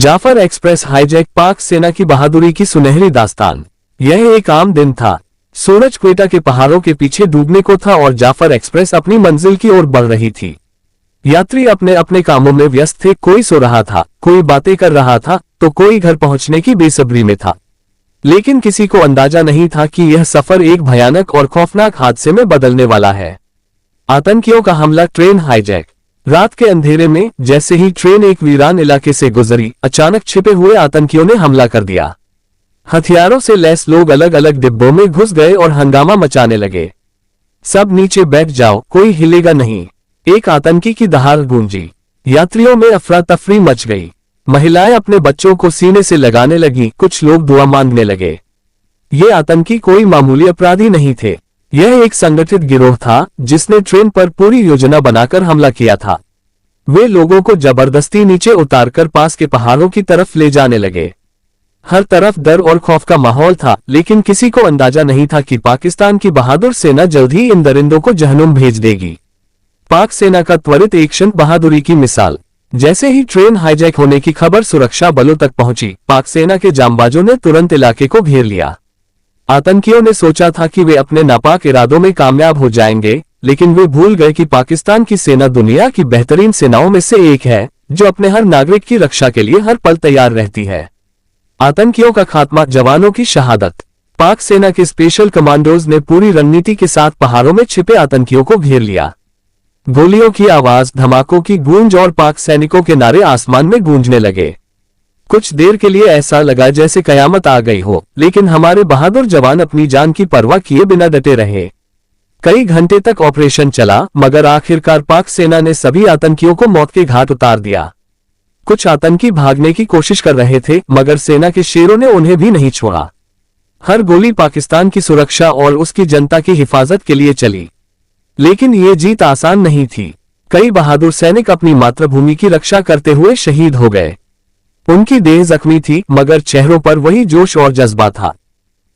Jafar express hijack, पाक सेना की बहादुरी की सुनहरी दास्तान। यह एक आम दिन था। सूरज क्वेटा के पहाड़ों के पीछे डूबने को था और जाफर एक्सप्रेस अपनी मंजिल की ओर बढ़ रही थी। यात्री अपने अपने कामों में व्यस्त थे। कोई सो रहा था, कोई बातें कर रहा था, तो कोई घर पहुंचने की बेसब्री में था। लेकिन किसी को अंदाजा नहीं था कि यह सफर एक भयानक और खौफनाक हादसे में बदलने वाला है। आतंकियों का हमला, ट्रेन हाईजैक। रात के अंधेरे में जैसे ही ट्रेन एक वीरान इलाके से गुजरी, अचानक छिपे हुए आतंकियों ने हमला कर दिया। हथियारों से लैस लोग अलग अलग डिब्बों में घुस गए और हंगामा मचाने लगे। सब नीचे बैठ जाओ, कोई हिलेगा नहीं, एक आतंकी की दहाड़ गूंजी। यात्रियों में अफरा तफरी मच गई। महिलाएं अपने बच्चों को सीने से लगाने लगी, कुछ लोग दुआ मांगने लगे। ये आतंकी कोई मामूली अपराधी नहीं थे। यह एक संगठित गिरोह था जिसने ट्रेन पर पूरी योजना बनाकर हमला किया था। वे लोगों को जबरदस्ती नीचे उतारकर पास के पहाड़ों की तरफ ले जाने लगे। हर तरफ डर और खौफ का माहौल था, लेकिन किसी को अंदाजा नहीं था कि पाकिस्तान की बहादुर सेना जल्द ही इन दरिंदों को जहन्नुम भेज देगी। पाक सेना का त्वरित एक्शन, बहादुरी की मिसाल। जैसे ही ट्रेन हाईजैक होने की खबर सुरक्षा बलों तक पहुंची, पाक सेना के जांबाजों ने तुरंत इलाके को घेर लिया। आतंकियों ने सोचा था कि वे अपने नापाक इरादों में कामयाब हो जाएंगे, लेकिन वे भूल गए कि पाकिस्तान की सेना दुनिया की बेहतरीन सेनाओं में से एक है, जो अपने हर नागरिक की रक्षा के लिए हर पल तैयार रहती है। आतंकियों का खात्मा, जवानों की शहादत। पाक सेना के स्पेशल कमांडोज ने पूरी रणनीति के साथ पहाड़ों में छिपे आतंकियों को घेर लिया। गोलियों की आवाज, धमाकों की गूंज और पाक सैनिकों के नारे आसमान में गूंजने लगे। कुछ देर के लिए ऐसा लगा जैसे कयामत आ गई हो, लेकिन हमारे बहादुर जवान अपनी जान की परवाह किए बिना डटे रहे। कई घंटे तक ऑपरेशन चला, मगर आखिरकार पाक सेना ने सभी आतंकियों को मौत के घाट उतार दिया। कुछ आतंकी भागने की कोशिश कर रहे थे, मगर सेना के शेरों ने उन्हें भी नहीं छोड़ा। हर गोली पाकिस्तान की सुरक्षा और उसकी जनता की हिफाजत के लिए चली। लेकिन ये जीत आसान नहीं थी। कई बहादुर सैनिक अपनी मातृभूमि की रक्षा करते हुए शहीद हो गए। उनकी देह जख्मी थी, मगर चेहरों पर वही जोश और जज्बा था।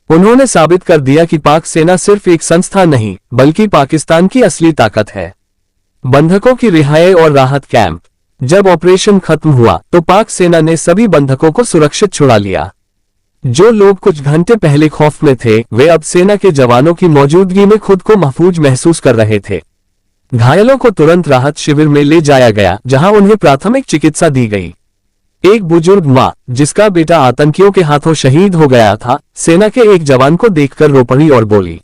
उन्होंने साबित कर दिया कि पाक सेना सिर्फ एक संस्था नहीं, बल्कि पाकिस्तान की असली ताकत है। बंधकों की रिहाई और राहत कैंप। जब ऑपरेशन खत्म हुआ तो पाक सेना ने सभी बंधकों को सुरक्षित छुड़ा लिया। जो लोग कुछ घंटे पहले खौफ में थे, वे अब सेना के जवानों की मौजूदगी में खुद को महफूज महसूस कर रहे थे। घायलों को तुरंत राहत शिविर में ले जाया गया, जहां उन्हें प्राथमिक चिकित्सा दी गई। एक बुजुर्ग मां, जिसका बेटा आतंकियों के हाथों शहीद हो गया था, सेना के एक जवान को देखकर रो पड़ी और बोली,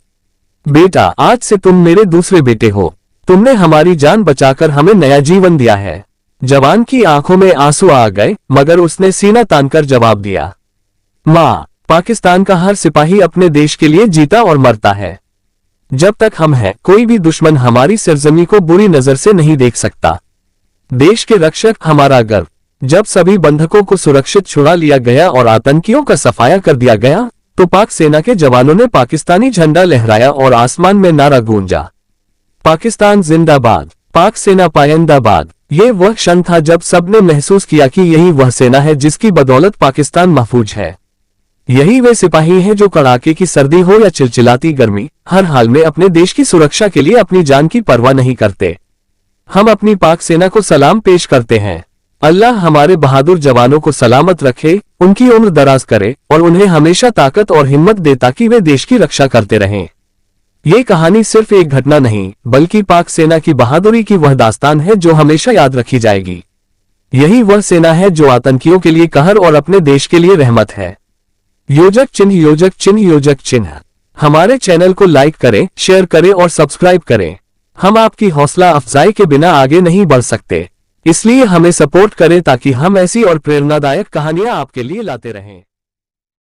बेटा, आज से तुम मेरे दूसरे बेटे हो। तुमने हमारी जान बचाकर हमें नया जीवन दिया है। जवान की आंखों में आंसू आ गए, मगर उसने सीना तानकर जवाब दिया, मां, पाकिस्तान का हर सिपाही अपने देश के लिए जीता और मरता है। जब तक हम हैं, कोई भी दुश्मन हमारी सरजमी को बुरी नजर से नहीं देख सकता। देश के रक्षक हमारा गर्व। जब सभी बंधकों को सुरक्षित छुड़ा लिया गया और आतंकियों का सफाया कर दिया गया, तो पाक सेना के जवानों ने पाकिस्तानी झंडा लहराया और आसमान में नारा गूंजा, पाकिस्तान जिंदाबाद, पाक सेना पायंदाबाद। ये वह क्षण था जब सबने महसूस किया कि यही वह सेना है जिसकी बदौलत पाकिस्तान महफूज है। यही वे सिपाही हैं जो कड़ाके की सर्दी हो या चिलचिलाती गर्मी, हर हाल में अपने देश की सुरक्षा के लिए अपनी जान की परवाह नहीं करते। हम अपनी पाक सेना को सलाम पेश करते हैं। अल्लाह हमारे बहादुर जवानों को सलामत रखे, उनकी उम्र दराज करे और उन्हें हमेशा ताकत और हिम्मत दे ताकि वे देश की रक्षा करते रहें। ये कहानी सिर्फ एक घटना नहीं, बल्कि पाक सेना की बहादुरी की वह दास्तान है जो हमेशा याद रखी जाएगी। यही वह सेना है जो आतंकियों के लिए कहर और अपने देश के लिए रहमत है। योजक चिन्ह, योजक चिन्ह, योजक चिन्ह। हमारे चैनल को लाइक करें, शेयर करें और सब्सक्राइब करें। हम आपकी हौसला अफजाई के बिना आगे नहीं बढ़ सकते, इसलिए हमें सपोर्ट करें ताकि हम ऐसी और प्रेरणादायक कहानियां आपके लिए लाते रहें।